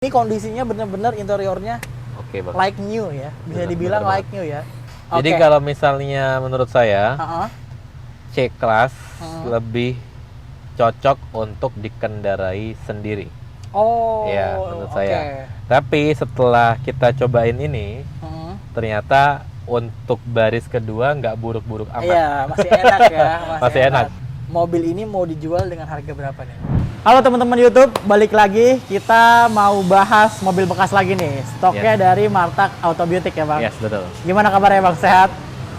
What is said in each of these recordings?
Ini kondisinya bener-bener interiornya Oke, Bang. like new ya, bisa Bener, dibilang bener like new ya. Jadi Oke. kalau misalnya menurut saya Heeh. C-Class Hmm. lebih cocok untuk dikendarai sendiri. Oh, Ya, menurut oke. saya. Tapi setelah kita cobain ini, Hmm. ternyata untuk baris kedua nggak buruk-buruk amat. Iya, masih enak ya, Masih enak. Mobil ini mau dijual dengan harga berapa nih? Halo teman-teman YouTube, balik lagi kita mau bahas mobil bekas lagi nih. Stoknya Yes. dari Martak Auto Beauty ya, Bang. Yes, betul. Gimana kabarnya, Bang? Sehat?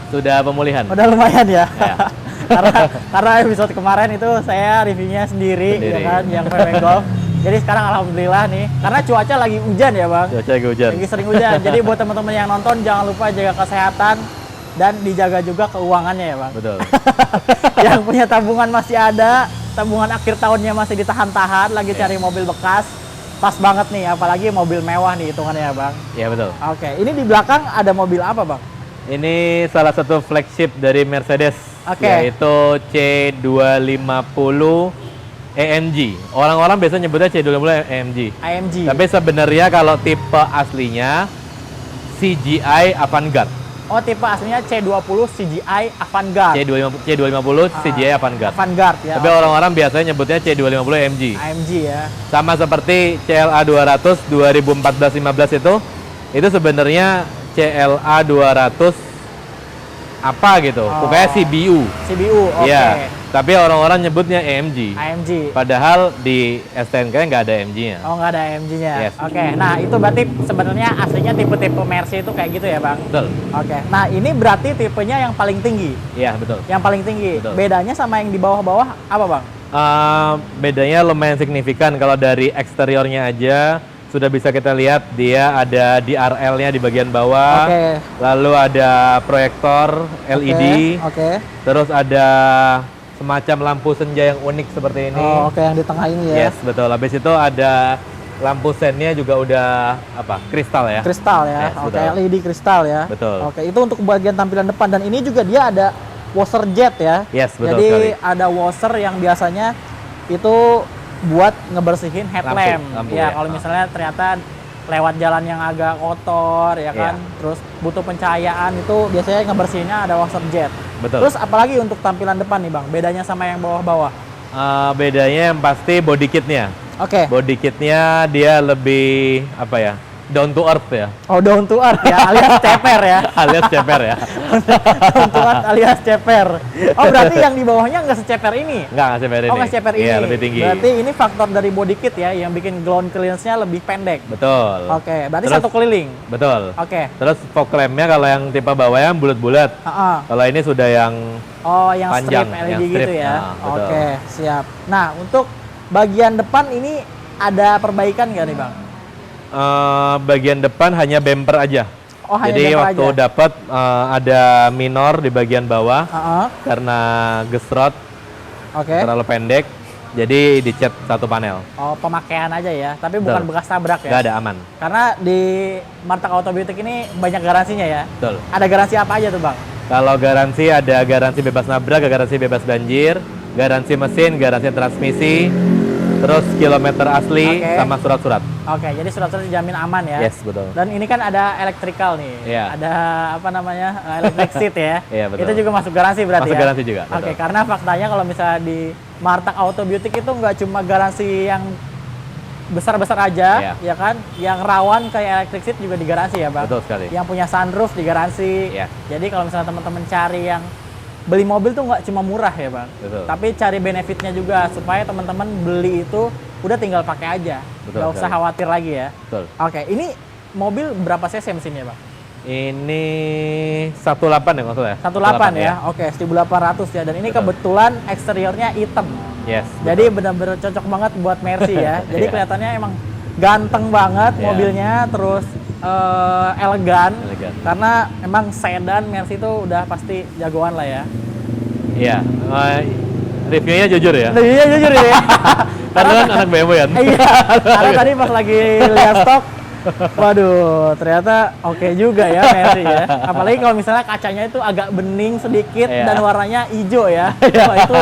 Sudah pemulihan. Udah lumayan ya. Ya. karena episode kemarin itu saya reviewnya sendiri. Ya kan, yang PW Golf. Jadi sekarang alhamdulillah nih, karena cuaca lagi hujan ya, Bang. Cuaca lagi hujan. Lagi sering hujan. Jadi buat teman-teman yang nonton jangan lupa jaga kesehatan dan dijaga juga keuangannya ya, Bang. Betul. Yang punya tabungan masih ada, tabungan akhir tahunnya masih ditahan-tahan, lagi cari mobil bekas. Pas banget nih, apalagi mobil mewah nih hitungannya ya, Bang. Ya, betul. Oke, ini di belakang ada mobil apa, Bang? Ini salah satu flagship dari Mercedes, Oke. yaitu C250 AMG. Orang-orang biasa nyebutnya C250 AMG. AMG. Tapi sebenarnya kalau tipe aslinya CGI Avantgarde. Oh, tipe aslinya C20 CGI Avantgarde. C250 CGI Avantgarde. Avantgarde ya. Tapi orang-orang biasanya nyebutnya C250 AMG. AMG ya. Sama seperti CLA 200 2014-15 itu sebenarnya CLA 200 apa gitu. Pokoknya CBU. CBU, oke. Iya. Tapi orang-orang nyebutnya AMG. AMG. Padahal di STNK nggak ada AMG-nya. Oh, nggak ada AMG-nya. Yes. Oke, nah itu berarti sebenarnya aslinya tipe-tipe Mercy itu kayak gitu ya, Bang? Betul. Oke, nah ini berarti tipenya yang paling tinggi. Iya, betul. Yang paling tinggi. Betul. Bedanya sama yang di bawah-bawah apa, Bang? Bedanya lumayan signifikan. Kalau dari eksteriornya aja sudah bisa kita lihat dia ada DRL-nya di bagian bawah. Oke. Lalu ada proyektor LED. Oke. Terus ada semacam lampu senja yang unik seperti ini. Oh, oke, yang di tengah ini ya. Yes, betul. Habis itu ada lampu sennya juga udah kristal ya. Kristal ya. Yes, Oke, betul. LED kristal ya. Betul. Oke, itu untuk bagian tampilan depan dan ini juga dia ada washer jet ya. Yes, betul Jadi sekali. ada washer yang biasanya itu buat ngebersihin headlamp. Lampu, Ya, ya. kalau misalnya ternyata lewat jalan yang agak kotor ya kan, Iya. terus butuh pencahayaan itu biasanya ngebersihinnya ada washer jet. Betul. Terus apalagi untuk tampilan depan nih, Bang? Bedanya sama yang bawah-bawah. Bedanya yang pasti body kitnya. Oke. Body kitnya dia lebih apa ya? Down to earth ya. Oh, down to earth ya, alias ceper ya. Alias ceper ya. Down to earth alias ceper. Oh, berarti yang di bawahnya nggak seceper ini? Nggak ceper ini. Oh, nggak seceper ini. Iya, lebih tinggi. Berarti ini faktor dari body kit ya, yang bikin ground clearance-nya lebih pendek. Betul. Oke, berarti Terus- satu keliling. Betul. Oke. Terus fog lamp-nya kalau yang tipe bawahnya bulat-bulat. Heeh. Kalau ini sudah yang Oh, yang Panjang, strip LED yang gitu strip. ya. Nah, betul. Oke, siap. Nah, untuk bagian depan ini ada perbaikan nggak nih, Bang? bagian depan hanya bumper aja. Oh, hanya Jadi bumper waktu aja? dapat ada minor di bagian bawah Heeh. karena gesrot Oke. terlalu pendek. Jadi dicat satu panel. Oh, pemakaian aja ya, tapi bukan Betul. bekas tabrak ya. Nggak ada aman. Karena di Martak Auto Beauty ini banyak garansinya ya. Betul. Ada garansi apa aja tuh, Bang? Kalau garansi ada garansi bebas nabrak, garansi bebas banjir, garansi mesin, garansi transmisi, terus kilometer asli Oke. sama surat-surat. Oke, jadi surat-surat dijamin aman ya. Yes, betul. Dan ini kan ada electrical nih. Iya. Ada apa namanya? Electric seat ya. Iya, betul. Itu juga masuk garansi berarti Masuk ya. garansi juga, Oke, betul. karena faktanya kalau misalnya di Martak Auto Beauty itu nggak cuma garansi yang besar-besar aja, Iya. ya kan? Yang rawan kayak electric seat juga digaransi ya, Bang. Betul sekali. Yang punya sunroof digaransi. Iya. Jadi kalau misalnya teman-teman cari yang beli mobil tuh nggak cuma murah ya, Bang. Betul. Tapi cari benefitnya juga supaya teman-teman beli itu udah tinggal pakai aja. Betul Nggak usah sekali. khawatir lagi ya. Betul. Oke, ini mobil berapa cc mesinnya, Bang? Ini 18 ya maksudnya? 18 ya. Oke, 1800 ya. Dan ini Betul. kebetulan eksteriornya hitam. Yes. Jadi benar-benar cocok banget buat Mercy ya. Jadi Iya. kelihatannya emang ganteng banget Iya. mobilnya, terus elegan. Elegan. Karena emang sedan Mercy itu udah pasti jagoan lah ya. Iya. Reviewnya jujur ya. Nah, iya jujur ya. Karena kan anak BMW kan. Iya. Karena tadi pas lagi lihat stok Waduh, ternyata oke juga ya Mercy ya. Apalagi kalau misalnya kacanya itu agak bening sedikit Iya. dan warnanya hijau ya. Wah, itu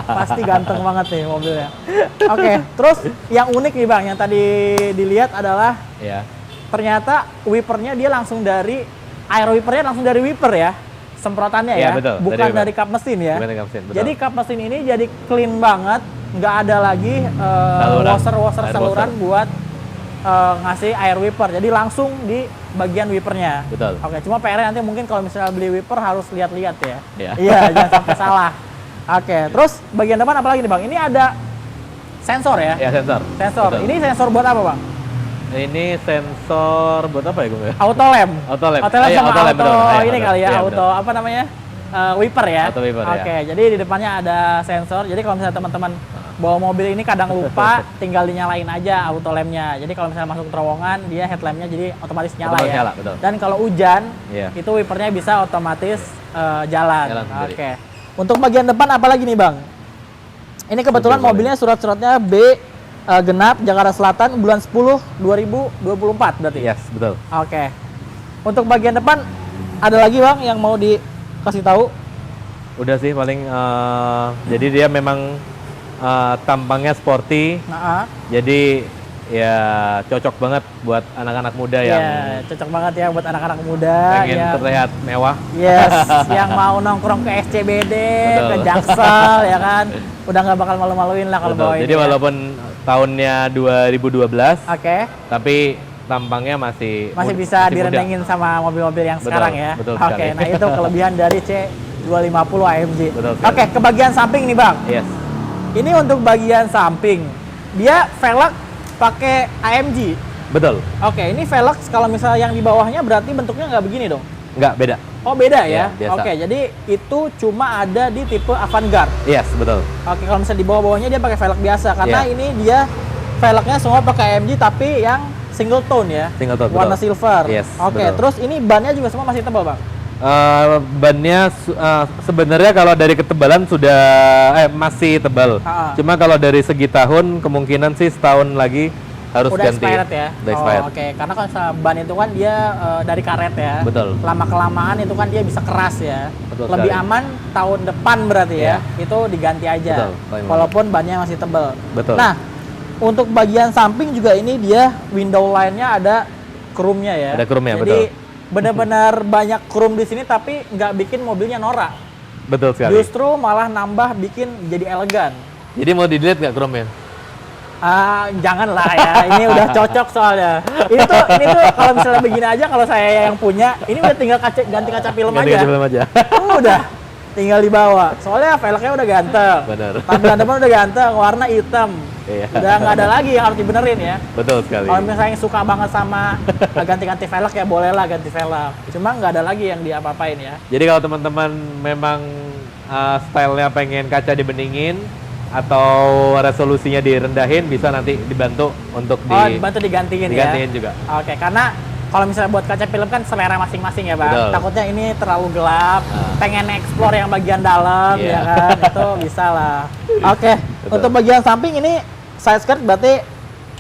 pasti ganteng banget nih mobilnya. Oke, terus yang unik nih Bang, yang tadi dilihat adalah Ya. ternyata wipernya dia langsung dari air wipernya langsung dari wiper ya. Semprotannya Iya, ya, betul, bukan dari wiper. dari kap mesin ya. Bukan dari kap mesin, betul. Jadi kap mesin ini jadi clean banget, nggak ada lagi Saluran. washer Air saluran washer. buat ngasih air wiper. Jadi langsung di bagian wipernya. Betul. Oke, cuma PR nanti mungkin kalau misalnya beli wiper harus lihat-lihat ya. Iya. Iya, jangan sampai salah. Oke, terus bagian depan apa lagi nih Bang? Ini ada sensor ya? Ya, sensor. Sensor. Betul. Ini sensor buat apa Bang? Ini sensor buat apa ya, Gung? Auto lamp. Auto lamp. Auto lamp Iya, sama auto auto, lamp, betul. Iya, ini betul. kali ya, Iya, auto betul. apa namanya? Wiper ya. Auto wiper, ya. Oke, jadi di depannya ada sensor. Jadi kalau misalnya teman-teman bawa mobil ini kadang lupa, tinggal dinyalain aja auto lampnya. Jadi kalau misalnya masuk terowongan, dia headlampnya jadi otomatis nyala Otomatis ya. nyala, betul. Dan kalau hujan, Iya. itu wipernya bisa otomatis jalan. Jalan sendiri. Oke. Untuk bagian depan apa lagi nih Bang? Ini kebetulan Oke, mobilnya surat-suratnya B genap Jakarta Selatan bulan 10 2024 berarti. Yes, betul. Oke. Untuk bagian depan ada lagi Bang yang mau dikasih tahu? Udah sih paling jadi dia memang tampangnya sporty. Nah, Jadi ya cocok banget buat anak-anak muda yang ya, cocok banget ya buat anak-anak muda pengen ya. terlihat mewah. Yes, yang mau nongkrong ke SCBD, Betul. ke Jaksel ya kan. Udah nggak bakal malu-maluin lah kalau Betul. bawa ini. Jadi ya. walaupun tahunnya 2012, Oke, tapi tampangnya masih masih mud- bisa masih muda. direndengin sama mobil-mobil yang Betul, sekarang ya. betul Oke, sekali. nah itu kelebihan dari C250 AMG. Betul sekali. Oke, ke bagian samping nih Bang. Yes, Ini untuk bagian samping. Dia velg pakai AMG. betul. Oke, ini velg kalau misalnya yang di bawahnya berarti bentuknya nggak begini dong? Nggak beda. Oh beda Iya, ya? biasa. Oke, jadi itu cuma ada di tipe Avantgarde. Yes, betul. Oke, kalau misalnya di bawah-bawahnya dia pakai velg biasa karena Iya. ini dia velgnya semua pakai AMG tapi yang single tone ya. Single tone, Warna betul. silver. Yes, Oke, betul. terus ini bannya juga semua masih tebal, Bang. Bannya sebenarnya kalau dari ketebalan sudah masih tebal. Cuma kalau dari segi tahun kemungkinan sih setahun lagi harus Udah ganti. expired ya? Udah expired. Oh, oke. Karena kalau misalnya ban itu kan dia dari karet ya. Betul. Lama-kelamaan itu kan dia bisa keras ya. Betul Lebih sekali. aman tahun depan berarti ya. Iya. Itu diganti aja. Betul, paling aman. Walaupun bannya masih tebal. Betul. Nah, untuk bagian samping juga ini dia window line-nya ada chrome-nya ya. Ada chrome-nya, Jadi betul. benar-benar banyak chrome di sini tapi nggak bikin mobilnya norak. Betul sekali. Justru malah nambah bikin jadi elegan. Jadi mau di-delete nggak Chrome-nya? Janganlah ya, ini udah cocok soalnya. Ini tuh kalau misalnya begini aja kalau saya yang punya, ini udah tinggal ganti kaca film Ganti aja. film aja. Udah, tinggal dibawa. Soalnya velgnya udah ganteng. Benar. Tampilan depan udah ganteng, warna hitam. Iya. Udah nggak ada lagi yang harus dibenerin ya. Betul sekali. Kalau misalnya yang suka banget sama ganti-ganti velg ya bolehlah ganti velg. Cuma nggak ada lagi yang diapa-apain ya. Jadi kalau teman-teman memang stylenya pengen kaca dibeningin atau resolusinya direndahin, bisa nanti dibantu untuk Bantu digantiin ya. digantiin juga. Oke, karena kalau misalnya buat kaca film kan selera masing-masing ya Bang. Betul. Takutnya ini terlalu gelap, pengen explore yang bagian dalam Iya. ya kan, itu bisa lah. Oke, Betul. untuk bagian samping ini side skirt berarti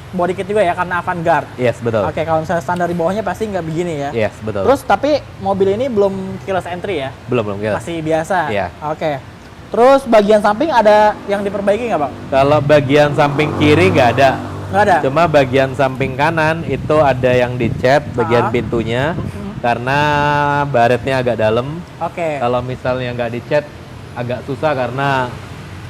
body kit juga ya karena Avantgarde. Yes, betul. Oke, kalau misalnya standar di bawahnya pasti nggak begini ya. Yes, betul. Terus tapi mobil ini belum keyless entry ya? belum kita. Masih biasa. Iya. Oke. Terus bagian samping ada yang diperbaiki nggak Bang? Kalau bagian samping kiri nggak ada. Nggak ada? Cuma bagian samping kanan itu ada yang dicat bagian pintunya karena baretnya agak dalam. Oke. Kalau misalnya nggak dicat agak susah karena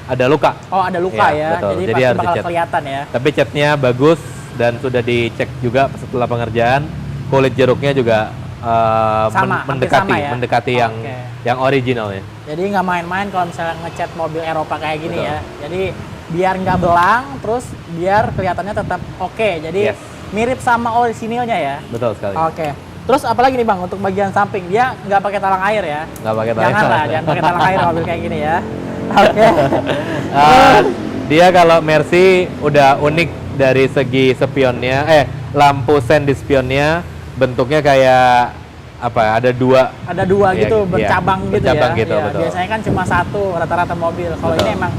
ada luka. Oh ada luka Iya, ya, betul. jadi Jadi pasti harus bakal dicat. kelihatan ya. Tapi catnya bagus dan sudah dicek juga setelah pengerjaan. Kulit jeruknya juga Sama, hampir mendekati sama ya? mendekati Oke. yang original ya. Jadi nggak main-main kalau misalnya ngecat mobil Eropa kayak gini Betul. ya. Jadi biar nggak belang, terus biar kelihatannya tetap oke. Jadi Yes. mirip sama orisinilnya ya. Betul sekali. Oke. Terus apalagi nih Bang untuk bagian samping dia nggak pakai talang air ya? Nggak pakai talang Janganlah, air. jangan pakai talang air mobil kayak gini ya. Oke. Dia kalau Mercy udah unik dari segi spionnya, lampu sen di spionnya bentuknya kayak apa? Ada dua. Ada dua Iya, gitu iya. bercabang gitu Bercabang ya. gitu, Iya, betul. biasanya kan cuma satu rata-rata mobil. Kalau Betul. ini emang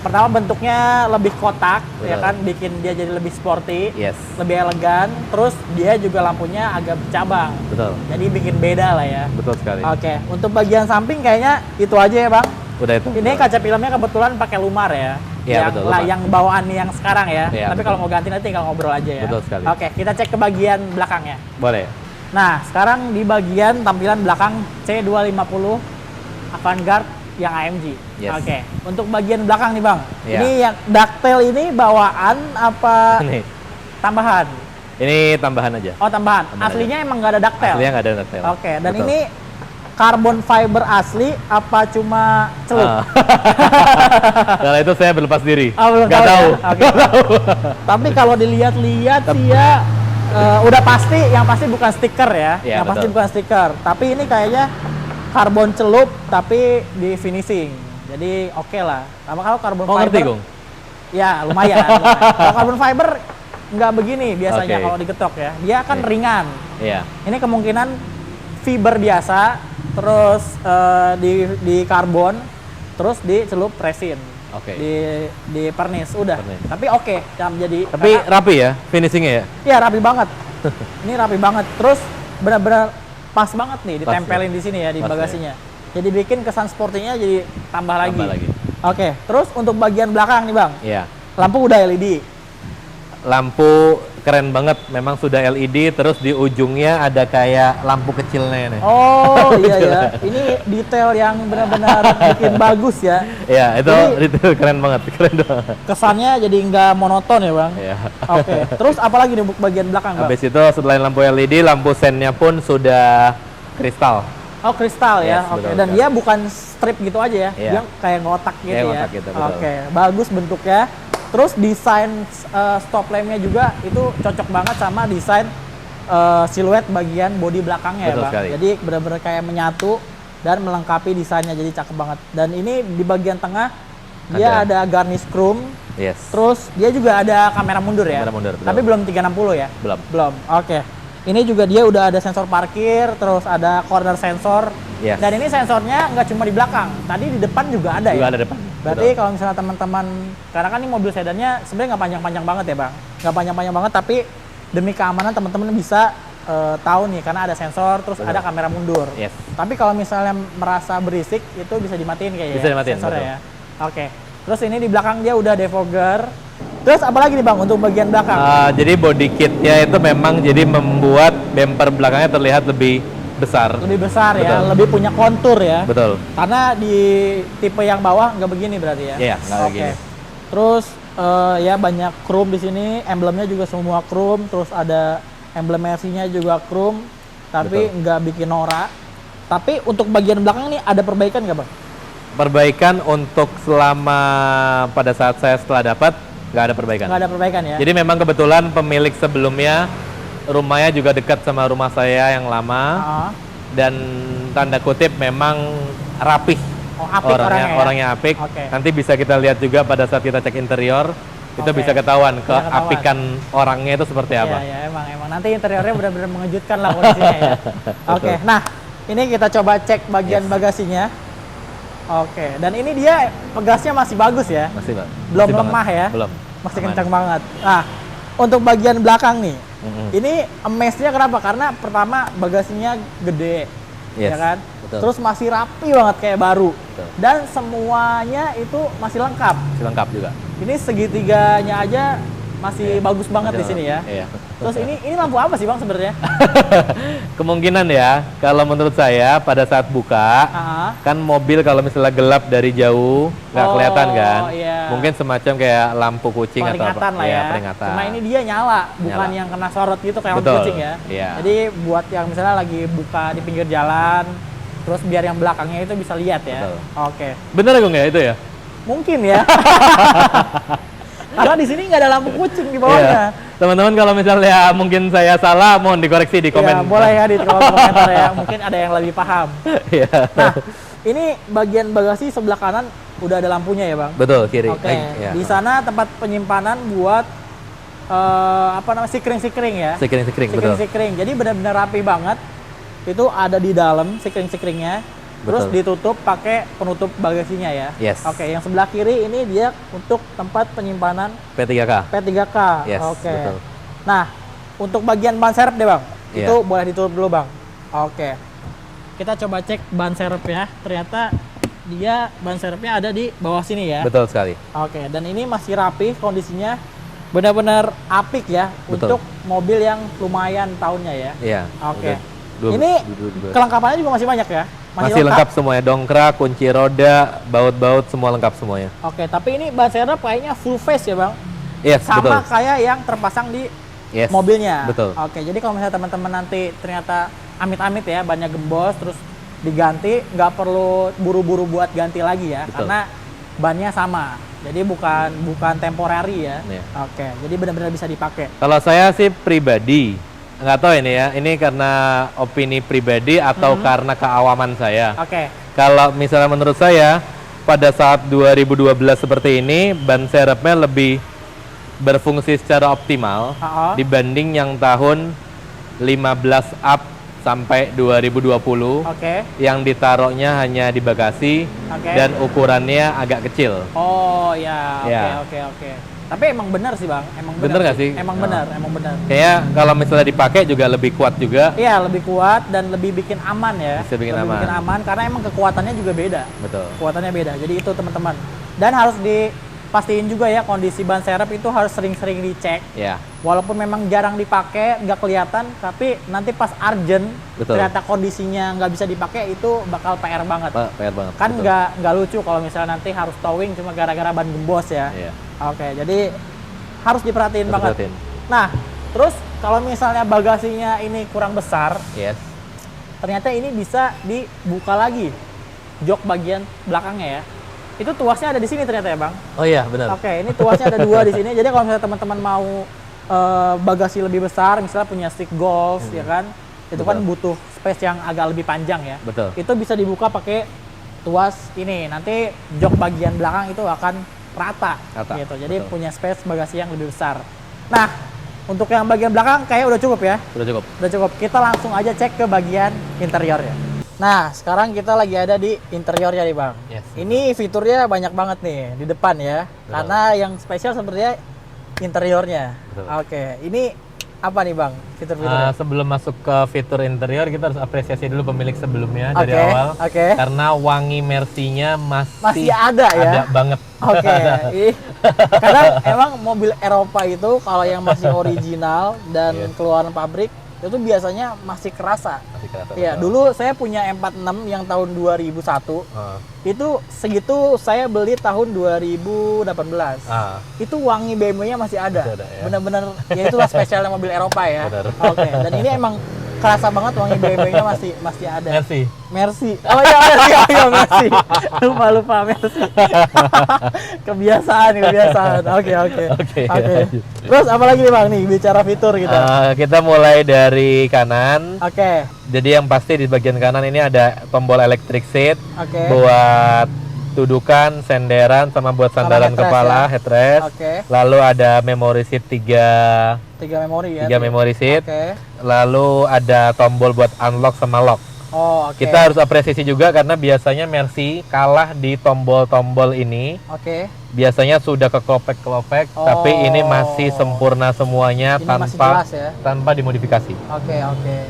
pertama bentuknya lebih kotak, ya Betul. kan, bikin dia jadi lebih sporty, Yes. lebih elegan. Terus dia juga lampunya agak bercabang, Betul. jadi bikin beda lah ya. Betul sekali. Oke, untuk bagian samping kayaknya itu aja ya bang. Udah itu. Ini kaca filmnya kebetulan pakai Lumar ya. Iya, yang, betul, Lumar. yang bawaan yang sekarang ya. Iya, Tapi betul. kalau mau ganti nanti tinggal ngobrol aja ya. Betul sekali. Oke, kita cek ke bagian belakangnya. Boleh. Nah, sekarang di bagian tampilan belakang C250 Avantgarde yang AMG. Yes. Oke, untuk bagian belakang nih bang. Iya. Ini yang ducktail ini bawaan apa Ini. tambahan? Ini tambahan aja. Oh tambahan. Tambahan Aslinya emang nggak ada ducktail. Aslinya nggak ada detail. Oke, dan Betul. ini carbon fiber asli apa cuma celup? Ah. Kalau itu saya berlepas diri. Oh, belum Nggak tahu tahu. ya? Oke. Tapi kalau dilihat-lihat sih ya udah pasti yang pasti bukan stiker ya. Iya, Yang pasti betul. bukan stiker. Tapi ini kayaknya karbon celup tapi di finishing. Jadi oke lah. Sama kalau karbon Mau fiber. ngerti, Gung? Ya lumayan. Kalau karbon fiber nggak begini biasanya Oke. kalau digetok ya. Dia kan Oke. ringan. Iya. Ini kemungkinan fiber biasa, terus di karbon, terus dicelup resin. Oke. Di pernis udah. Pernis. Tapi oke, jadi Tapi rapi ya finishingnya ya. ya rapi banget. Ini rapi banget. Terus benar-benar pas banget nih Pas ditempelin ya. di sini ya di Pas bagasinya. Jadi bikin kesan sportinya jadi tambah lagi. Tambah lagi. Oke, terus untuk bagian belakang nih bang, Iya. lampu udah LED. Lampu keren banget, memang sudah LED, terus di ujungnya ada kayak lampu kecilnya nih. Oh iya ya, ini detail yang benar-benar bikin bagus ya. Iya, itu Jadi- itu keren banget, keren banget. Kesannya jadi nggak monoton ya bang. Iya. Oke, terus apalagi nih untuk bagian belakang bang? Habis itu selain lampu LED, lampu sennya pun sudah kristal. Oh kristal ya, Yes, oke. betul, Dan betul. dia bukan strip gitu aja ya, Iya. dia kayak ngotak gitu Kayak ya. ngotak gitu, betul. Oke, bagus bentuknya. Terus desain stop lampnya juga itu cocok banget sama desain siluet bagian bodi belakangnya Betul ya bang. sekali. Jadi benar-benar kayak menyatu dan melengkapi desainnya jadi cakep banget. Dan ini di bagian tengah dia ada garnish chrome. Yes. Terus dia juga ada kamera mundur ya. Kamera mundur, betul. Tapi belum 360 ya. Belum. Belum. Oke. Ini juga dia udah ada sensor parkir, terus ada corner sensor. Yes. Dan ini sensornya nggak cuma di belakang, tadi di depan juga ada Juga ya. ada depan. Berarti Betul. kalau misalnya teman-teman, karena kan ini mobil sedannya sebenarnya nggak panjang-panjang banget ya bang, nggak panjang-panjang banget, tapi demi keamanan teman-teman bisa tahu nih, karena ada sensor, terus Betul. ada kamera mundur. Yes. Tapi kalau misalnya merasa berisik, itu bisa dimatiin kayaknya. Bisa dimatiin, sensornya betul. ya. Oke. Terus ini di belakang dia udah defogger. Terus apalagi nih bang untuk bagian belakang? Jadi body kitnya itu memang jadi membuat bumper belakangnya terlihat lebih besar. Lebih besar ya, Betul. lebih punya kontur ya. Betul. Karena di tipe yang bawah nggak begini berarti ya? Iya, nggak Oke. begini. Terus ya banyak chrome di sini, emblemnya juga semua chrome, terus ada emblem Mercy-nya juga chrome, tapi Betul. nggak bikin norak. Tapi untuk bagian belakang nih ada perbaikan nggak bang? Perbaikan untuk selama pada saat saya setelah dapat nggak ada perbaikan. Nggak ada perbaikan ya? Jadi memang kebetulan pemilik sebelumnya rumahnya juga dekat sama rumah saya yang lama Ah. dan tanda kutip memang rapih. Oh, apik orangnya ya? Orangnya apik. Oke. Nanti bisa kita lihat juga pada saat kita cek interior itu Oke. bisa ketahuan Bisa ketahuan. keapikan orangnya itu seperti apa. Iya, emang nanti interiornya benar-benar mengejutkan lah kondisinya ya. Oke, nah ini kita coba cek bagian Yes. bagasinya. Oke, dan ini dia pegasnya masih bagus ya, Masih, Pak. belum Masih lemah banget. ya, Belum. masih Aman. kencang banget. Nah, untuk bagian belakang nih, Mm-mm. ini amaze-nya kenapa? Karena pertama bagasinya gede, Yes, ya kan? betul. Terus masih rapi banget kayak baru, Betul. dan semuanya itu masih lengkap. Masih lengkap juga. Ini segitiganya aja masih bagus banget di Masih sini ya. lengkap. Iya. Terus ini lampu apa sih bang sebenarnya? Kemungkinan ya, kalau menurut saya pada saat buka, Ah, kan mobil kalau misalnya gelap dari jauh nggak Oh, kelihatan kan, iya. mungkin semacam kayak lampu kucing atau peringatan apa. lah Iya, ya. peringatan. Cuma ini dia nyala, bukan Nyala. yang kena sorot gitu kayak lampu Betul, kucing ya. iya. Jadi buat yang misalnya lagi buka di pinggir jalan, terus biar yang belakangnya itu bisa lihat ya. Betul. Oke, Bener ya, Gung, ya itu ya? mungkin ya. Karena di sini nggak ada lampu kucing di bawahnya. Iya. Teman-teman kalau misalnya mungkin saya salah, mohon dikoreksi di komen. Ya, boleh ya di kolom komentar ya. Mungkin ada yang lebih paham. Iya. Nah, ini bagian bagasi sebelah kanan udah ada lampunya ya bang. Betul, kiri. Oke, Iya. di sana tempat penyimpanan buat apa namanya sikring-sikring ya. Sekring-sekring, betul. Sikring-sikring. Jadi benar-benar rapi banget. Itu ada di dalam sikring-sikringnya. Terus Betul. ditutup pakai penutup bagasinya ya. Yes. Oke, yang sebelah kiri ini dia untuk tempat penyimpanan P3K. P3K. Yes, Oke. betul. Nah, untuk bagian ban serep deh Bang. Iya. Itu boleh ditutup dulu Bang. Oke. Kita coba cek ban serepnya. Ternyata dia ban serepnya ada di bawah sini ya. Betul sekali. Oke, dan ini masih rapi kondisinya. Benar-benar apik ya. Betul. Untuk mobil yang lumayan tahunnya ya. Iya. Oke. Udah Ini dua- kelengkapannya juga masih banyak ya? Masih lengkap semuanya, dongkrak, kunci roda, baut-baut semua lengkap semuanya. Oke, tapi ini ban serep kayaknya full face ya Bang? Yes, Sama betul. kayak yang terpasang di Yes. mobilnya. Betul. Oke, jadi kalau misalnya teman-teman nanti ternyata amit-amit ya bannya gembos terus diganti, nggak perlu buru-buru buat ganti lagi ya, Betul. karena bannya sama. Jadi bukan temporary ya. Iya. Oke, jadi benar-benar bisa dipakai. Kalau saya sih pribadi, nggak tahu ini ya, ini karena opini pribadi atau karena keawaman saya. Oke, Kalau misalnya menurut saya, pada saat 2012 seperti ini, ban serepnya lebih berfungsi secara optimal Ha-ha. dibanding yang tahun 15 up sampai 2020 oke, yang ditaruhnya hanya di bagasi Oke. dan ukurannya agak kecil. oh ya, oke, Ya. oke. Tapi emang benar sih Bang, emang Bener nggak sih? Emang Oh. benar, emang benar. Kayaknya kalau misalnya dipakai juga lebih kuat juga. Iya, lebih kuat dan lebih bikin aman ya. Bisa bikin lebih aman. bikin aman karena emang kekuatannya juga beda. Betul. Kekuatannya beda. Jadi itu teman-teman. Dan harus dipastiin juga ya kondisi ban serep itu harus sering-sering dicek. Ya, Walaupun memang jarang dipakai, nggak kelihatan, tapi nanti pas urgent Betul. ternyata kondisinya nggak bisa dipakai itu bakal PR banget. Pak, PR banget. Kan Betul. nggak lucu kalau misalnya nanti harus towing cuma gara-gara ban gembos ya. Iya. Oke, jadi harus diperhatiin Harus banget. diperhatiin. Nah, terus kalau misalnya bagasinya ini kurang besar, Yes. ternyata ini bisa dibuka lagi jok bagian belakangnya ya. Itu tuasnya ada di sini ternyata ya Bang. Oh iya, benar. Oke, ini tuasnya ada dua di sini. Jadi kalau misalnya teman-teman mau bagasi lebih besar, misalnya punya stick golf ya kan, itu kan Betul. butuh space yang agak lebih panjang ya. Betul. Itu bisa dibuka pakai tuas ini. Nanti jok bagian belakang itu akan rata, Rata, gitu. Jadi betul. punya space bagasi yang lebih besar. Nah, untuk yang bagian belakang kayak udah cukup ya. Sudah cukup. Udah cukup. Kita langsung aja cek ke bagian interiornya. Nah, sekarang kita lagi ada di interiornya nih Bang. Yes. Ini fiturnya banyak banget nih di depan ya. Betul. Karena yang spesial sebenarnya interiornya. Betul. Oke, ini apa nih Bang fitur-fiturnya? Sebelum masuk ke fitur interior, kita harus apresiasi dulu pemilik sebelumnya dari Oke, awal. oke. Karena wangi Mercy-nya Masih ada ya? Ada banget. Oke, karena emang mobil Eropa itu kalau yang masih original dan Yes. keluaran pabrik itu biasanya masih kerasa. Masih kerasa, Iya, betul. dulu saya punya M46 yang tahun 2001. Ah, Itu segitu saya beli tahun 2018. ah, Itu wangi BMW-nya masih ada. Masih ada, ya. Bener-bener ya itulah spesialnya mobil Eropa ya. Benar. Oke, dan ini emang kerasa banget wangi BMW-nya masih ada. Mercy. Mercy. Oh iya, Mercy. Oh iya, Mercy. Lupa Mercy. kebiasaan. Oke. Oke, lanjut. Terus apa lagi nih Bang nih bicara fitur kita? Kita mulai dari kanan. Oke. Jadi yang pasti di bagian kanan ini ada tombol electric seat Oke. buat dudukan, senderan, sama buat Sama sandaran headrest kepala, ya? headrest. Oke. Lalu ada memory seat 3 3 memori ya. memory seat. Oke. Lalu ada tombol buat unlock sama lock. Oh, oke. Kita harus apresiasi juga karena biasanya Mercy kalah di tombol-tombol ini. Oke. Biasanya sudah kekelopek-kelopek, Oh. tapi ini masih sempurna semuanya Ini masih tanpa jelas ya. tanpa dimodifikasi. Oke.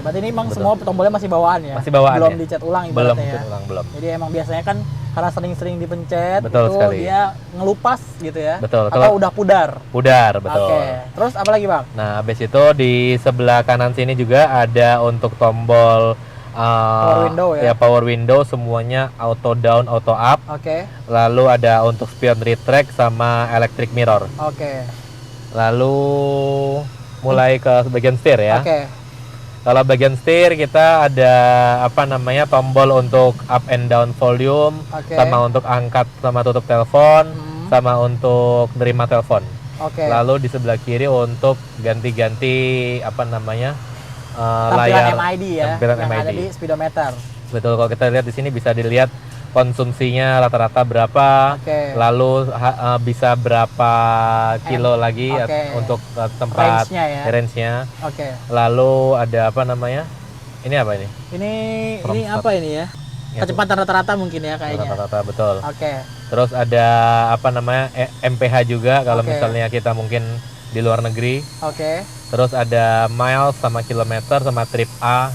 Berarti ini emang Betul. semua tombolnya masih bawaan ya? Masih bawaan Belum ya? dicat ulang Belum ibaratnya ya? dicat ulang, belum. Jadi emang biasanya kan karena sering-sering dipencet, Betul itu sekali. dia ngelupas gitu ya? Betul. Atau Kalau- udah pudar? Pudar, betul. Oke. Terus apa lagi Bang? Nah, habis itu di sebelah kanan sini juga ada untuk tombol Power window ya? power window semuanya auto down, auto up. Oke. Lalu ada untuk spion retract sama electric mirror. Oke. Lalu mulai ke bagian setir ya. Oke. Kalau bagian setir kita ada tombol untuk up and down volume, Oke. sama untuk angkat sama tutup telepon, Hmm. sama untuk nerima telepon. Oke. Lalu di sebelah kiri untuk ganti-ganti Tampilan layar MID ya, tampilan yang ada MID. di speedometer. Betul, kalau kita lihat di sini bisa dilihat konsumsinya rata-rata berapa, Oke. lalu bisa berapa kilo lagi Oke. untuk tempat Range-nya ya. range-nya. Oke. Lalu ada ini apa ini? Ini From ini start. apa ini ya? Kecepatan rata-rata mungkin ya kayaknya. Rata-rata betul. Oke. Terus ada apa namanya MPH juga kalau Oke. misalnya kita mungkin di luar negeri. Oke. Terus ada miles sama kilometer sama trip A.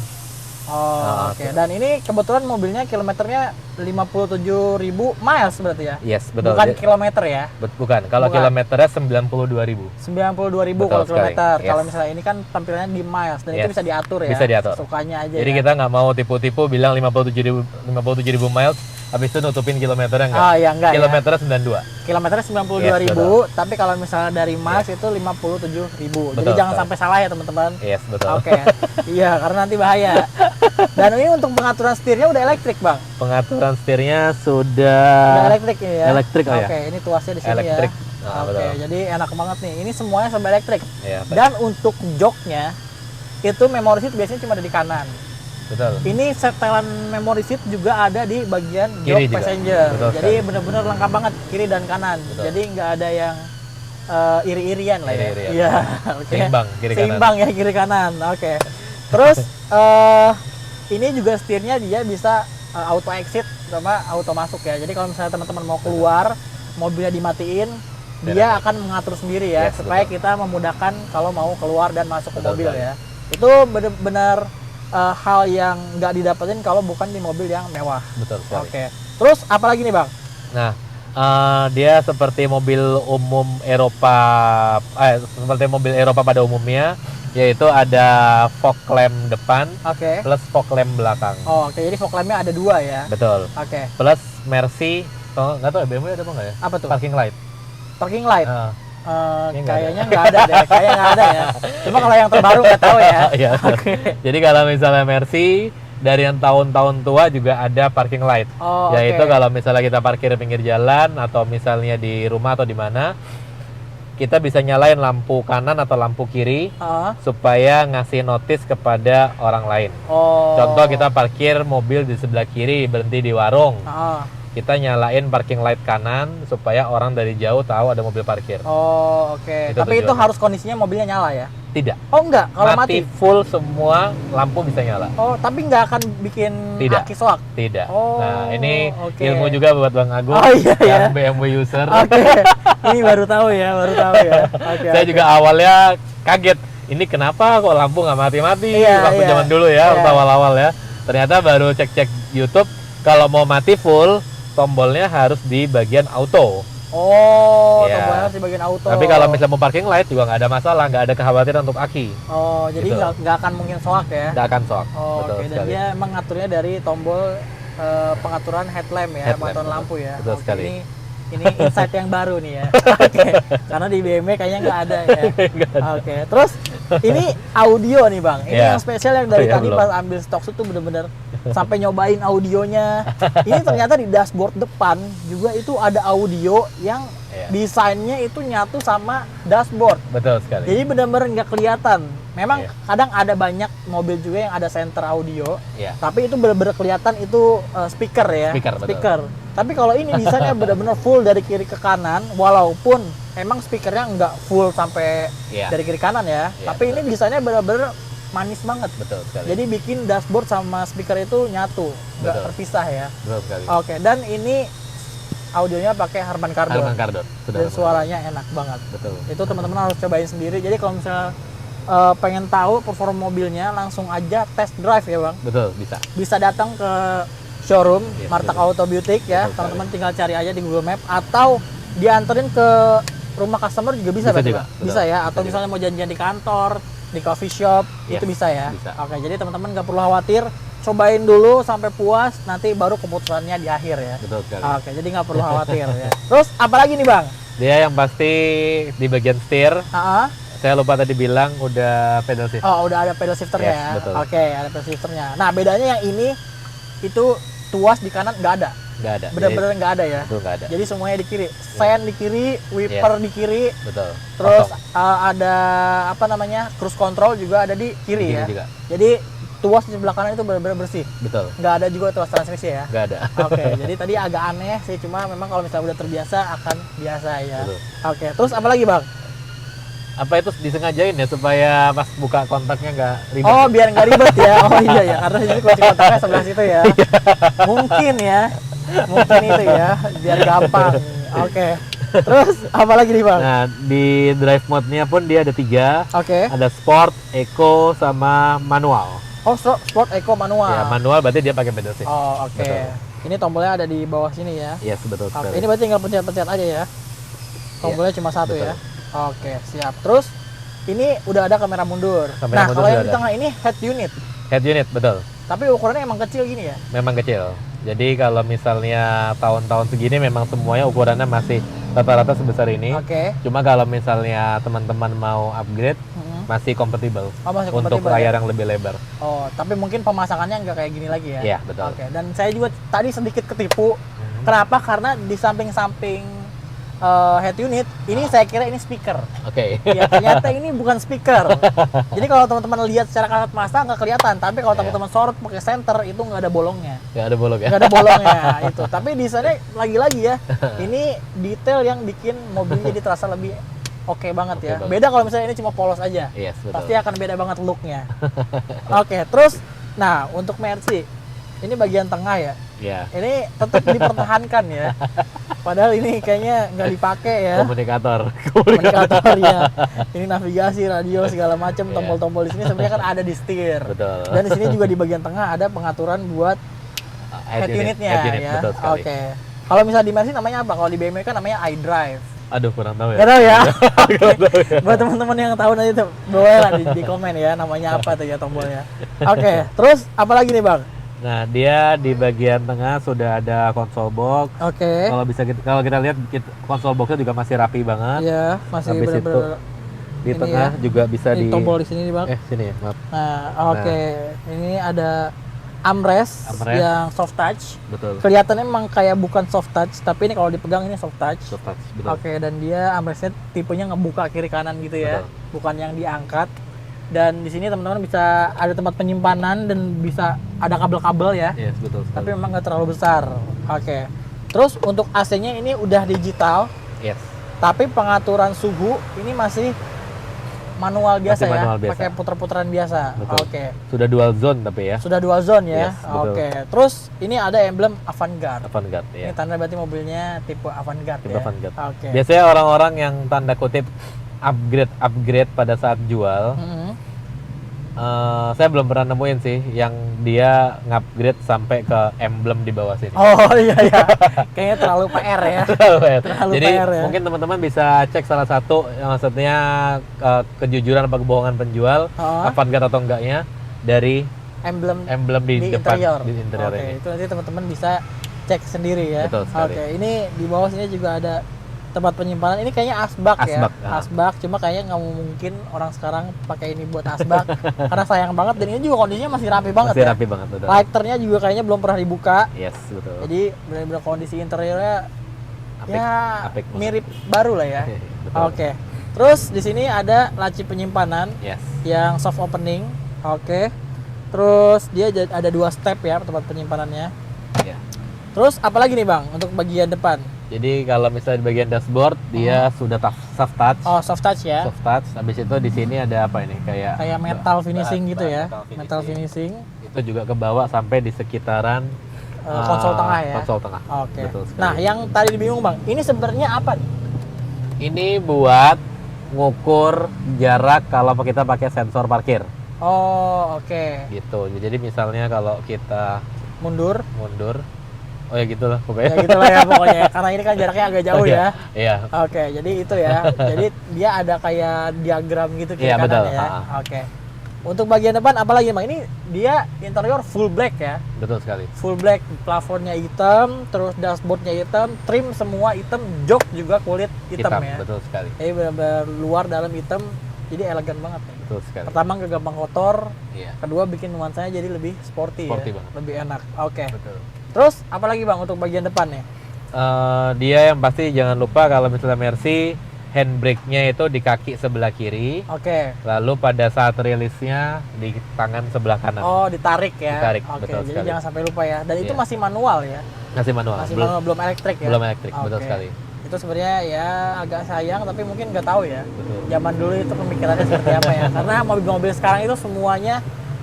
Oh, oke. Dan ini kebetulan mobilnya kilometernya 57.000 miles berarti ya? Yes, betul. Bukan kilometer ya? Bukan. Kalau Bukan. kilometernya 92.000. 92.000 Betul kalau sekali, kilometer. yes. Kalau misalnya ini kan tampilannya di miles dan itu Yes. bisa diatur ya. Bisa diatur. Sukanya aja. Jadi ya. kita nggak mau tipu-tipu bilang 57.000 miles, habis itu nutupin kilometernya enggak. Oh, ya enggak ya. Kilometernya 92. Kilometernya 92.000, tapi kalau misalnya dari miles itu 57.000. Jadi Betul, jangan betul. sampai salah ya teman-teman. Yes, betul. Oke. Iya, karena nanti bahaya. Dan ini untuk pengaturan setirnya udah elektrik, Bang. Pengaturan setirnya Udah sudah elektrik ini ya. elektrik, oh ya? Oke, ini tuasnya di sini elektrik. ya. Nah, Oke, betul. jadi enak banget nih. Ini semuanya serba elektrik. Iya, Dan untuk joknya itu memory seat biasanya cuma ada di kanan. betul. Ini setelan memory seat juga ada di bagian Kiri jok juga. passenger. Betul Jadi sekali. benar-benar lengkap banget kiri dan kanan. Betul. Jadi nggak ada yang iri-irian lah ya. Iri-irian. Iya. Oke. Seimbang kiri kanan. Seimbang ya kiri kanan. Oke. Terus ini juga setirnya dia bisa auto exit sama auto masuk ya. Jadi kalau misalnya teman-teman mau keluar, mobilnya dimatiin, dia akan mengatur sendiri ya Yes, supaya betul. kita memudahkan kalau mau keluar dan masuk ke Betul mobil sekali. ya. Itu benar-benar hal yang nggak didapetin kalau bukan di mobil yang mewah. Betul sekali. Oke. Terus apa lagi nih, Bang? Nah, dia seperti mobil umum Eropa, seperti mobil Eropa pada umumnya, yaitu ada fog lamp depan Oke. plus fog lamp belakang. Oh, oke. Jadi fog lamp-nya ada 2 ya. Betul. Oke. Plus Mercy, nggak tahu ya BMW ada apa nggak ya? Apa tuh? Parking light. Parking light. Ah, Kayaknya nggak Kayaknya nggak ada deh. Kayaknya nggak ada ya. Cuma kalau yang terbaru nggak tahu ya. Iya. Jadi kalau misalnya Mercy dari yang tahun-tahun tua juga ada parking light. Oh, Yaitu oke. kalau misalnya kita parkir di pinggir jalan atau misalnya di rumah atau di mana, kita bisa nyalain lampu kanan atau lampu kiri Heeh. supaya ngasih notice kepada orang lain. Oh. Contoh kita parkir mobil di sebelah kiri, berhenti di warung. Heeh. Kita nyalain parking light kanan supaya orang dari jauh tahu ada mobil parkir. Oh, oke. Itu Tapi itu tujuannya. harus kondisinya mobilnya nyala ya? Tidak. Oh, enggak. Kalau mati. Full semua lampu bisa nyala. Oh, tapi nggak akan bikin Tidak. aki soak. Tidak. Oh, Nah, ini oke. ilmu juga buat Bang Agung Oh, iya, iya. yang BMW user. Oke. Ini baru tahu ya, baru tahu ya. Oke. Saya oke. juga awalnya kaget. Ini kenapa kok lampu nggak mati-mati? Iya, Lampu iya. zaman dulu ya, Iya. waktu awal-awal ya. Ternyata baru cek-cek YouTube, kalau mau mati full, tombolnya harus di bagian auto. Oh, Iya. tombolnya harus di bagian auto. Tapi kalau misalnya mau parking light juga nggak ada masalah, nggak ada kekhawatiran untuk aki. Oh, jadi Gitu. nggak akan mungkin soak ya? Nggak akan shock. Oh, Betul oke. Dan sekali. dia emang ngaturnya dari tombol pengaturan headlamp ya, Headlamp, pengaturan betul. lampu ya. Betul Oke, sekali. Ini insight yang baru nih ya. Oke. Karena di BMW kayaknya nggak ada ya. Oke. Terus ini audio nih, Bang. Ini Iya. yang spesial yang dari Oh, iya, tadi belum. pas ambil stok itu bener-bener sampai nyobain audionya. Ini ternyata di dashboard depan juga itu ada audio yang Iya. desainnya itu nyatu sama dashboard. Betul sekali. Jadi benar-benar nggak kelihatan. Memang Iya. kadang ada banyak mobil juga yang ada center audio, Iya. tapi itu benar-benar kelihatan itu speaker ya. Speaker, betul. Tapi kalau ini desainnya benar-benar full dari kiri ke kanan, walaupun emang speakernya nggak full sampai Iya. dari kiri kanan ya. Iya, Tapi ini desainnya benar-benar manis banget. Betul sekali. Jadi bikin dashboard sama speaker itu nyatu, nggak Betul. terpisah ya. Betul sekali. Oke, dan ini audionya pakai Harman Kardon. Harman Kardon. Sudah Dan Harman suaranya enak banget. Kardon. Betul. Itu teman-teman harus cobain sendiri. Jadi kalau misalnya pengen tahu performa mobilnya, langsung aja test drive ya, Bang. Betul, bisa. Bisa datang ke showroom Yes, Martak betul. Auto Butik ya. Betul Teman-teman tinggal cari aja di Google Map atau dianterin ke rumah customer juga bisa, Bisa berarti, juga, Bang? betul. Bisa ya. Bisa Atau juga. misalnya mau janjian di kantor, di coffee shop, Yes, itu bisa ya. bisa. Oke, jadi teman-teman nggak perlu khawatir. Cobain dulu sampai puas, nanti baru keputusannya di akhir ya. Betul sekali. Oke, jadi nggak perlu khawatir ya. Terus apa lagi nih, Bang? Dia yang pasti di bagian setir, Ah, saya lupa tadi bilang udah pedal shift. oh, udah ada pedal shifternya Yes, ya. betul. Oke, ada pedal shifternya. Nah, bedanya yang ini itu tuas di kanan nggak ada. Nggak ada. Bener-bener nggak ada ya. Betul, nggak ada. Jadi semuanya di kiri. Sen di kiri, wiper di kiri, Betul. terus Kosong. ada apa namanya? Cruise control juga ada di kiri Di kiri ya. juga. Jadi tuas di sebelah kanan itu benar-benar bersih. Betul. Nggak ada juga tuas transmisi ya. Nggak ada. Oke, jadi tadi agak aneh sih, cuma memang kalau misalnya udah terbiasa akan biasa ya. Betul. Oke, terus apa lagi, Bang? Apa itu disengajain ya supaya pas buka kontaknya nggak ribet? Oh, biar nggak ribet ya. Oh iya ya, karena ini kunci kontaknya sebelah situ ya. Mungkin ya. Mungkin itu ya, biar gampang. Oke. Terus apa lagi nih, Bang? Nah, di drive mode-nya pun dia ada 3. Oke. Ada sport, eco, sama manual. Oh, sport eco manual. Ya, manual berarti dia pakai pedal shift. Oh, oke. Betul. Ini tombolnya ada di bawah sini ya. Yes, betul Oke, sekali. ini berarti tinggal pencet-pencet aja ya. Tombolnya cuma satu betul. ya. Oke, siap. Terus ini udah ada kamera mundur. Kamera nah, mundur kalau yang sudah di ada. tengah ini head unit. Head unit, betul. Tapi ukurannya emang kecil gini ya. Memang kecil. Jadi kalau misalnya tahun-tahun segini memang semuanya ukurannya masih rata-rata sebesar ini. Oke. Cuma kalau misalnya teman-teman mau upgrade, Mhm. masih compatible Oh, masih untuk compatible layar ya? yang lebih lebar. Oh, tapi mungkin pemasangannya nggak kayak gini lagi ya? Iya, betul. Oke, dan saya juga tadi sedikit ketipu. Kenapa? Karena di samping-samping head unit, ini saya kira ini speaker. Oke. Ya, ternyata ini bukan speaker. Jadi kalau teman-teman lihat secara kasat mata nggak kelihatan, tapi kalau teman-teman sorot pakai center itu nggak ada bolongnya. Nggak ada bolong ya? Nggak ada bolongnya itu. Tapi di sana lagi-lagi ya, ini detail yang bikin mobilnya jadi terasa lebih oke banget Oke ya. banget. Beda kalau misalnya ini cuma polos aja. Yes, betul. Pasti akan beda banget looknya. Oke, terus, nah untuk Mercy, ini bagian tengah ya. Ya. Ini tetap dipertahankan ya. Padahal ini kayaknya nggak dipakai ya. Komunikator. Komunikator ya. Ini navigasi, radio segala macam, Iya. tombol-tombol di sini sebenarnya kan ada di setir. Betul. Dan di sini juga di bagian tengah ada pengaturan buat head unitnya Head unit, ya. betul sekali. Oke. Kalau misalnya di Mercy namanya apa? Kalau di BMW kan namanya iDrive. Aduh, kurang tahu ya. Nggak tahu ya. Buat teman-teman yang tahu nanti tuh boleh lah di komen ya namanya apa tuh ya tombolnya. Oke, terus apa lagi nih Bang? Nah, dia di bagian tengah sudah ada console box. Oke. Kalau kita lihat console boxnya juga masih rapi banget. Iya, masih Habis benar-benar Di ini tengah ya. juga bisa ini di tombol di sini nih Bang. sini ya, maaf. Nah, oke. Ini ada armrest Armrest. yang soft touch. Betul. Kelihatannya emang kayak bukan soft touch, tapi ini kalau dipegang ini soft touch. Soft touch, betul. Oke, dan dia armrestnya tipenya ngebuka kiri kanan gitu ya, Betul. bukan yang diangkat. Dan di sini teman-teman bisa ada tempat penyimpanan dan bisa ada kabel-kabel ya, Yes, betul sekali. tapi memang nggak terlalu besar. Oke. Terus untuk AC-nya ini udah digital, Yes. tapi pengaturan suhu ini masih manual biasa Masih ya, manual biasa. pakai puter-puteran biasa. Betul. Oke. Sudah dual zone tapi ya. Sudah dual zone ya. Yes, betul. Oke. Terus ini ada emblem Avantgarde. Avantgarde Ini ya. tanda berarti mobilnya tipe Avantgarde Tipe ya. Avantgarde. Oke. Biasanya orang-orang yang tanda kutip upgrade pada saat jual, Mhm. saya belum pernah nemuin sih yang dia ngupgrade sampai ke emblem di bawah sini. Oh iya ya. Kayaknya terlalu PR ya. Terlalu Jadi PR ya. mungkin teman-teman bisa cek salah satu yang maksudnya kejujuran apa kebohongan penjual, Oh. Avantgarde atau enggaknya dari Emblem emblem di, di depan interior. di interior Oke, ini. itu nanti teman-teman bisa cek sendiri ya. Betul sekali. Oke, ini di bawah sini juga ada tempat penyimpanan. Ini kayaknya asbak ya. Asbak, ah. Asbak, cuma kayaknya nggak mungkin orang sekarang pakai ini buat asbak karena sayang banget dan ini juga kondisinya masih rapi banget Masih ya. rapi banget, betul. Lighternya juga kayaknya belum pernah dibuka. Yes, betul. Jadi benar-benar kondisi interiornya Apik, ya apik banget. mirip baru lah ya. Betul. Oke. Terus di sini ada laci penyimpanan Yes. yang soft opening. Oke. Terus dia ada 2 step ya tempat penyimpanannya. Ya. Terus apalagi nih Bang untuk bagian depan? Jadi kalau misalnya di bagian dashboard dia sudah soft touch. Oh, soft touch ya. Soft touch. Habis itu di sini ada apa ini? Kayak metal finishing gitu ya. Metal finishing. Itu juga ke bawah sampai di sekitaran Konsol tengah ya. Konsol tengah. Oke. Betul sekali. Nah, yang tadi bingung Bang, ini sebenarnya apa nih? Ini buat ngukur jarak kalau kita pakai sensor parkir Oh, oke. gitu. Jadi misalnya kalau kita Mundur. mundur, oh ya gitulah Ya pokoknya. gitu lah ya pokoknya. Karena ini kan jaraknya agak jauh ya. Iya. Oke, jadi itu ya. Jadi dia ada kayak diagram gitu kiri Iya, kanan betul. ya. Oke. Untuk bagian depan apalagi Bang? Ini dia interior full black ya. Betul sekali. Full black, plafonnya hitam, terus dashboardnya hitam, trim semua hitam, jok juga kulit hitam ya. Betul sekali. Jadi benar-benar luar dalam hitam, jadi elegan banget nih. Betul sekali. Pertama nggak gampang kotor, Iya. kedua bikin nuansanya jadi lebih sporty, Sporty ya, banget. lebih enak. Oke. Betul. Terus apalagi Bang untuk bagian depan nih? Dia yang pasti jangan lupa kalau misalnya Mercy handbrake-nya itu di kaki sebelah kiri, Oke. lalu pada saat rilisnya di tangan sebelah kanan. Oh, ditarik ya. Ditarik, Oke, betul jadi sekali. jangan sampai lupa ya. Dan itu Iya. masih manual ya. Masih manual, Masih belum manual, belum elektrik ya. belum elektrik, betul Oke. sekali. Itu Itu sebenarnya ya agak sayang, tapi mungkin nggak tahu ya. Betul. Zaman dulu itu pemikirannya seperti apa ya. Karena mobil-mobil sekarang itu semuanya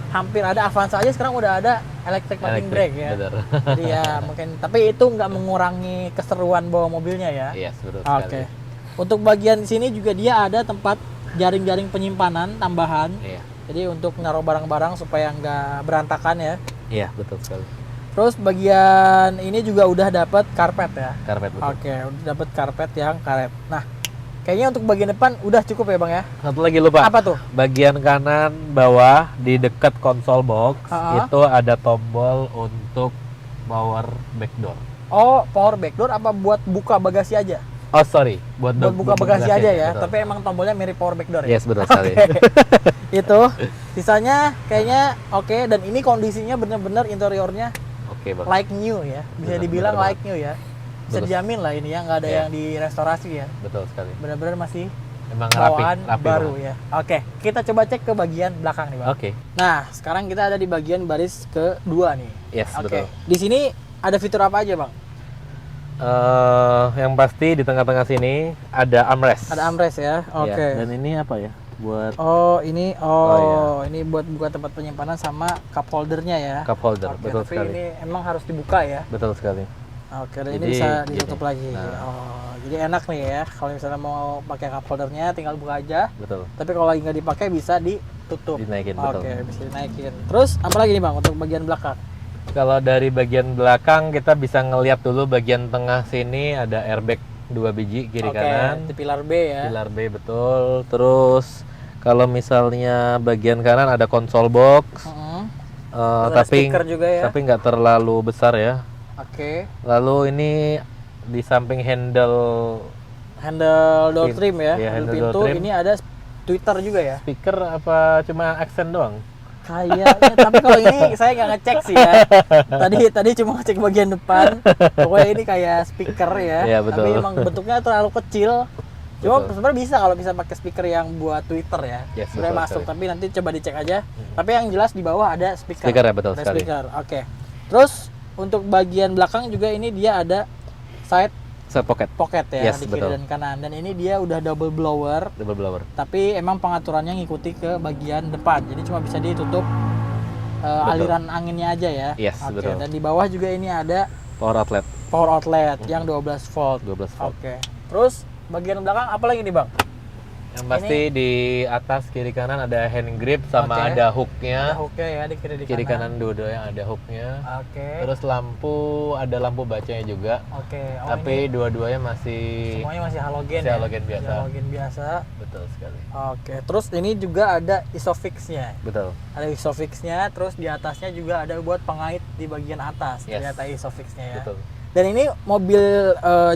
hampir ada, Avanza aja sekarang udah ada electric parking brake ya. Benar. Jadi ya mungkin, tapi itu nggak mengurangi keseruan bawa mobilnya ya. Yes, betul Oke. sekali. Untuk bagian sini juga dia ada tempat jaring-jaring penyimpanan tambahan. Iya. Jadi untuk naruh barang-barang supaya nggak berantakan ya. Iya, betul sekali. Terus bagian ini juga udah dapat karpet ya. Karpet betul. Oke, udah dapat karpet yang karet. Nah, kayaknya untuk bagian depan udah cukup ya Bang ya. Satu lagi lupa. Apa tuh? Bagian kanan bawah di dekat konsol box Ha-ha. itu ada tombol untuk power back door. Oh, power back door apa buat buka bagasi aja? Oh sorry, buat Buat buka bagasi aja ya. betul. Tapi emang tombolnya mirip power back door ya. Yes, betul sekali. Itu sisanya kayaknya oke, dan ini kondisinya bener-bener interiornya Oke, Bang. like new ya. Bisa Bener, dibilang bener like new ya. Bisa Betul. dijamin lah ini ya, nggak ada Iya. yang direstorasi ya. Betul sekali. Bener-bener masih Emang bawaan rapi baru banget. ya. Oke, kita coba cek ke bagian belakang nih Bang. Oke. Nah, sekarang kita ada di bagian baris kedua nih. Yes, Oke. betul. Di sini ada fitur apa aja Bang? Yang pasti di tengah-tengah sini ada armrest. Ada armrest ya. Oke. Ya, dan ini apa ya? Buat Oh, ini Oh, ini buat buka tempat penyimpanan sama cup holdernya ya. cup holder, Oke, betul tapi sekali. ini emang harus dibuka ya. Betul sekali. Oke, dan ini Jadi, bisa ditutup gini. lagi. Nah. Oh, jadi enak nih ya. Kalau misalnya mau pakai cup holdernya tinggal buka aja. Betul. Tapi kalau lagi nggak dipakai bisa ditutup. Dinaikin, Oke, betul. bisa dinaikin. Terus apa lagi nih Bang untuk bagian belakang? Kalau dari bagian belakang kita bisa ngelihat dulu bagian tengah sini ada airbag 2 biji kiri Oke, kanan. di pilar B ya. Pilar B betul. Terus kalau misalnya bagian kanan ada konsol box, Mm-mm. Ada tapi speaker juga ya. tapi nggak terlalu besar ya. Oke. Lalu ini di samping handle Handle door trim ya. Iya, Handle handle door pintu trim. ini ada Twitter juga ya. speaker apa cuma aksen doang? Kayaknya, tapi kalau ini saya nggak ngecek sih ya. Tadi cuma ngecek bagian depan. Pokoknya ini kayak speaker ya. Iya, betul. Tapi emang bentuknya terlalu kecil. Cuma Betul. sebenarnya bisa kalau bisa pakai speaker yang buat Twitter ya. Yes, Sebenarnya betul masuk, sekali. tapi nanti coba dicek aja. Tapi yang jelas di bawah ada speaker. Speaker ya, betul Ada sekali. speaker. Oke. Terus untuk bagian belakang juga ini dia ada side Set pocket, pocket ya, Yes, di kiri betul. dan kanan. Dan ini dia udah double blower. double blower. Tapi emang pengaturannya ngikuti ke bagian depan, jadi cuma bisa ditutup Betul. aliran anginnya aja ya. Yes, Oke. betul. Dan di bawah juga ini ada Power outlet power outlet yang 12 volt. 12 volt. Oke. Terus bagian belakang apa lagi nih Bang? Yang pasti di atas kiri kanan ada hand grip sama Oke. ada hooknya. Ada hooknya ya di Kiri kanan dua-duanya ada hooknya. Oke. Terus ada lampu bacanya juga. Oke. Oh, Tapi ini dua-duanya masih semuanya masih halogen masih ya. halogen biasa. Masih halogen biasa. betul sekali. Oke. Terus ini juga ada isofix-nya. Betul. Ada isofix-nya, terus di atasnya juga ada buat pengait di bagian atas. Yes. Ternyata isofix-nya ya. Betul. Dan ini mobil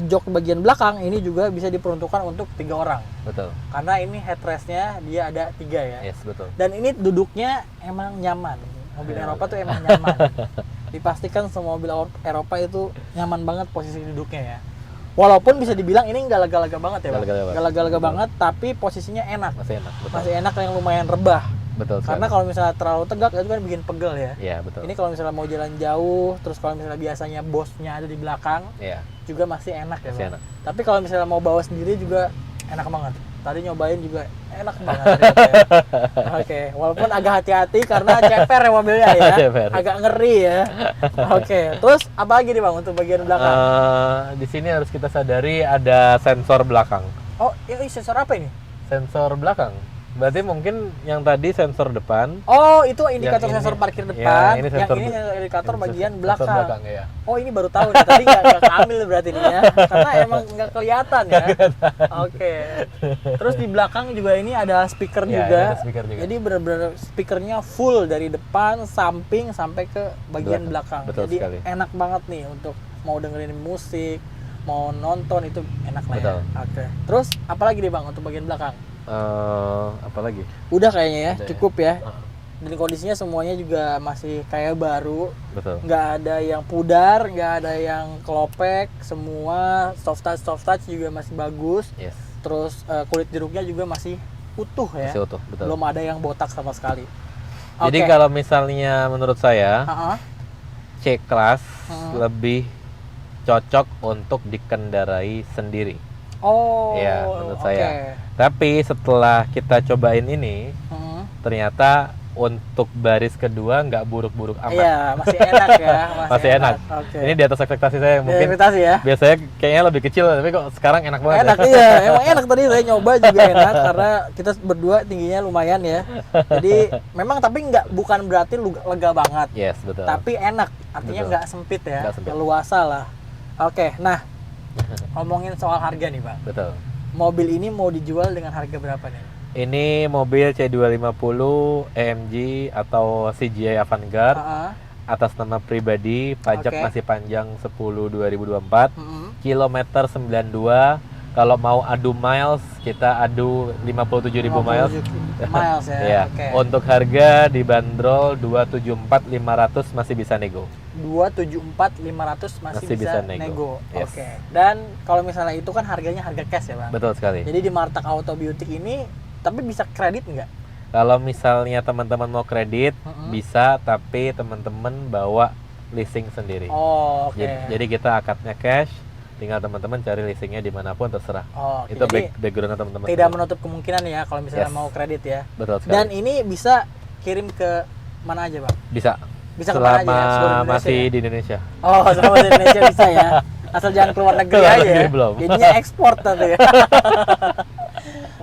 jok bagian belakang ini juga bisa diperuntukkan untuk 3 orang. Betul. Karena ini headrestnya dia ada 3 ya. Yes, betul. Dan ini duduknya emang nyaman. Mobil Ya, Eropa tuh emang nyaman. Dipastikan semua mobil Eropa itu nyaman banget posisi duduknya ya. Walaupun bisa dibilang ini nggak lega-lega banget ya, Bang. Nggak lega-lega. Nggak lega-lega Betul. banget, tapi posisinya enak. Masih enak, betul. Masih enak yang lumayan rebah. Betul Karena sekali. kalau misalnya terlalu tegak itu kan bikin pegel ya. Iya, betul. Ini kalau misalnya mau jalan jauh, terus kalau misalnya biasanya bosnya ada di belakang, Iya. juga masih enak ya, Masih Bang. enak. Tapi kalau misalnya mau bawa sendiri juga enak banget. Tadi nyobain juga enak banget ternyata ya. Oke, walaupun agak hati-hati karena ceper ya mobilnya ya. Ceper. Agak ngeri ya. Oke, terus apa lagi nih Bang untuk bagian belakang? Di sini harus kita sadari ada sensor belakang. Oh, ini sensor apa ini? Sensor belakang. Berarti mungkin yang tadi sensor depan. Oh, itu indikator Yang ini- sensor parkir ya, depan. ini yang sensor ini be- indikator bagian sensor belakang. belakang ya. Oh, ini baru tahu nih. Tadi nggak keambil berarti nih ya. Karena emang nggak kelihatan ya. Oke. Terus di belakang juga ini ada speaker Ya, juga. ini ada speaker juga. Jadi benar-benar speakernya full dari depan, samping sampai ke bagian belakang. Betul Jadi sekali. enak banget nih untuk mau dengerin musik, mau nonton itu enak lah ya. Betul. Oke. Terus apa lagi nih Bang untuk bagian belakang? Apa lagi? Udah kayaknya ya, Udah ya. cukup ya. Ah, Dan kondisinya semuanya juga masih kayak baru. betul. Nggak ada yang pudar, nggak ada yang kelopek, semua soft touch juga masih bagus. Yes. Terus kulit jeruknya juga masih utuh ya, Masih utuh, betul. belum ada yang botak sama sekali. Jadi Oke. kalau misalnya menurut saya Ha-ha. C class Hmm. lebih cocok untuk dikendarai sendiri. Oh, Iya, menurut oke. saya. Tapi setelah kita cobain ini, Hmm. ternyata untuk baris kedua nggak buruk-buruk amat. Iya, masih enak ya. Masih enak. Oke. Ini di atas ekspektasi saya. Mungkin Ekspektasi ya. biasanya kayaknya lebih kecil, tapi kok sekarang enak banget. Enak ya? iya, emang enak tadi saya nyoba juga enak karena kita berdua tingginya lumayan ya. Jadi memang tapi bukan berarti lega banget. Yes, betul. Tapi enak, artinya Betul. nggak sempit ya, Nggak sempit. leluasa lah. Oke, nah ngomongin soal harga nih bang, Betul. mobil ini mau dijual dengan harga berapa nih? Ini mobil C250 AMG atau CGI Avantgarde Heeh. atas nama pribadi, pajak Oke. masih panjang 10/2024, Mm-mm. kilometer 92. Kalau mau adu miles, kita adu 57.000 miles. 57 miles ya. Iya. Oke. Untuk harga dibanderol 274.500 masih bisa nego. 274.500 masih Masih bisa bisa nego. nego. Yes. Oke. Dan kalau misalnya itu kan harganya harga cash ya bang. Betul sekali. Jadi di Martak Auto Beauty ini tapi bisa kredit nggak? Kalau misalnya teman-teman mau kredit, Mm-mm. bisa, tapi teman-teman bawa leasing sendiri. Oh, oke. Jadi kita akadnya cash, tinggal teman-teman cari leasingnya dimanapun terserah. Oh, Itu jadi backgroundnya teman-teman. tidak sendiri. menutup kemungkinan ya kalau misalnya Yes. mau kredit ya. Betul sekali. Dan ini bisa kirim ke mana aja bang? bisa. Bisa kemana aja Selama ya? Seluruh Indonesia masih ya? di Indonesia. Oh, selama di Indonesia bisa ya. Asal jangan keluar negeri Keluar aja negeri ya. belum. Jadinya ekspor nanti ya.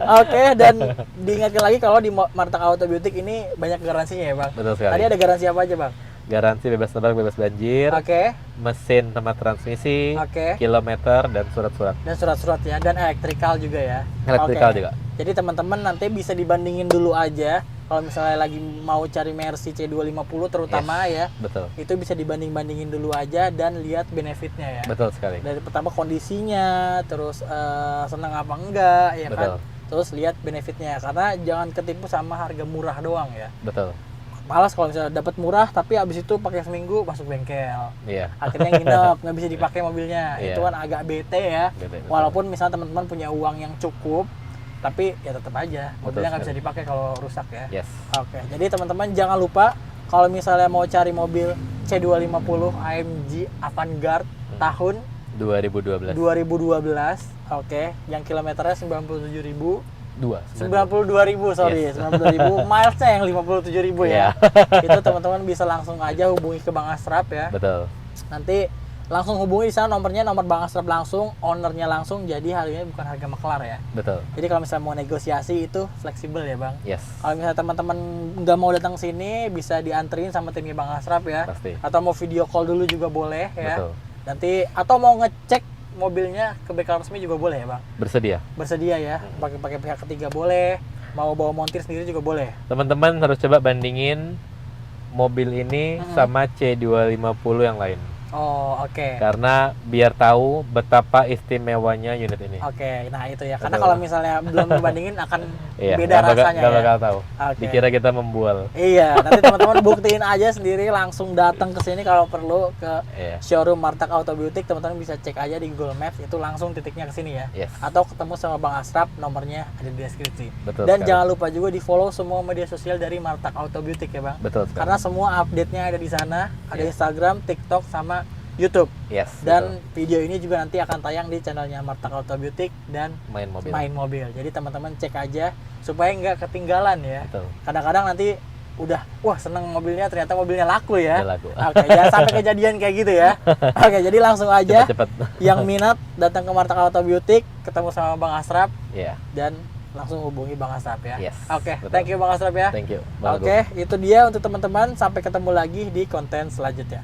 Oke, dan diingatkan lagi kalau di Martak Auto Beauty ini banyak garansinya ya bang. Betul sekali. Tadi ada garansi apa aja bang? Garansi bebas nabrak, bebas banjir, Oke, mesin sama transmisi, oke. kilometer, dan surat-surat. Dan surat-surat ya, dan elektrikal juga ya. Elektrikal Oke. juga. Jadi teman-teman nanti bisa dibandingin dulu aja. Kalau misalnya lagi mau cari Mercy C250 terutama ya, Betul. itu bisa dibanding-bandingin dulu aja dan lihat benefitnya ya. Betul sekali. Dari pertama kondisinya, terus senang apa enggak ya kan. Betul. Terus lihat benefitnya karena jangan ketipu sama harga murah doang ya. Betul. Malas kalau misalnya dapat murah tapi abis itu pakai seminggu masuk bengkel. Iya. Akhirnya nginep, nggak bisa dipakai mobilnya. Iya. Itu kan agak bete ya. Betul. Walaupun misalnya teman-teman punya uang yang cukup, tapi ya tetap aja mobilnya nggak bisa sekali. dipakai kalau rusak ya. Yes. Oke, jadi teman-teman jangan lupa kalau misalnya mau cari mobil C250 AMG Avantgarde tahun 2012. 2012, oke, yang kilometernya 97.000, 92.000. 92.000 sorry, Yes. 92.000, milesnya yang 57.000 ya. Iya. Itu teman-teman bisa langsung aja hubungi ke Bang Asrap ya. Betul. Nanti langsung hubungi di sana nomornya, nomor Bang Asrap langsung, ownernya langsung, jadi harganya bukan harga maklar ya. Betul. Jadi kalau misalnya mau negosiasi itu fleksibel ya Bang. Yes. Kalau misalnya teman-teman nggak mau datang sini, bisa dianterin sama timnya Bang Asrap ya. Pasti. Atau mau video call dulu juga boleh ya. Betul. Nanti atau mau ngecek mobilnya ke bengkel resmi juga boleh ya Bang. Bersedia. Bersedia ya, pakai pihak ketiga boleh, mau bawa montir sendiri juga boleh. Teman-teman harus coba bandingin mobil ini sama C250 yang lain. Oh, oke. Karena biar tahu betapa istimewanya unit ini. Oke, nah itu ya. Karena Betul. kalau misalnya belum dibandingin akan Iya, beda nggak bakal- rasanya nggak ya. bakal tahu. Oke. Dikira kita membual. Iya, nanti teman-teman buktiin aja sendiri, langsung datang ke sini kalau perlu ke Iya. showroom Martak Auto Beauty. Teman-teman bisa cek aja di Google Maps, itu langsung titiknya ke sini ya. Yes. Atau ketemu sama Bang Asrap, nomornya ada di deskripsi. Betul Dan sekali. jangan lupa juga di follow semua media sosial dari Martak Auto Beauty ya Bang. Betul sekali. Karena semua update-nya ada di sana, ada Iya. Instagram, TikTok, sama YouTube. Yes. Dan video ini juga nanti akan tayang di channelnya Martak Auto Beauty dan betul. Main mobil. Main Mobil. Jadi teman-teman cek aja supaya nggak ketinggalan ya. Betul. Kadang-kadang nanti udah wah seneng mobilnya, ternyata mobilnya laku ya. Udah laku. Oke, jangan sampai kejadian kayak gitu ya. Oke, jadi langsung aja Cepet-cepet. yang minat datang ke Martak Auto Beauty, ketemu sama Bang Asrap Iya. dan langsung hubungi Bang Asrap ya. Yes, Oke, betul. thank you Bang Asrap ya. Thank you. Bang Oke, Agung. itu dia untuk teman-teman. Sampai ketemu lagi di konten selanjutnya.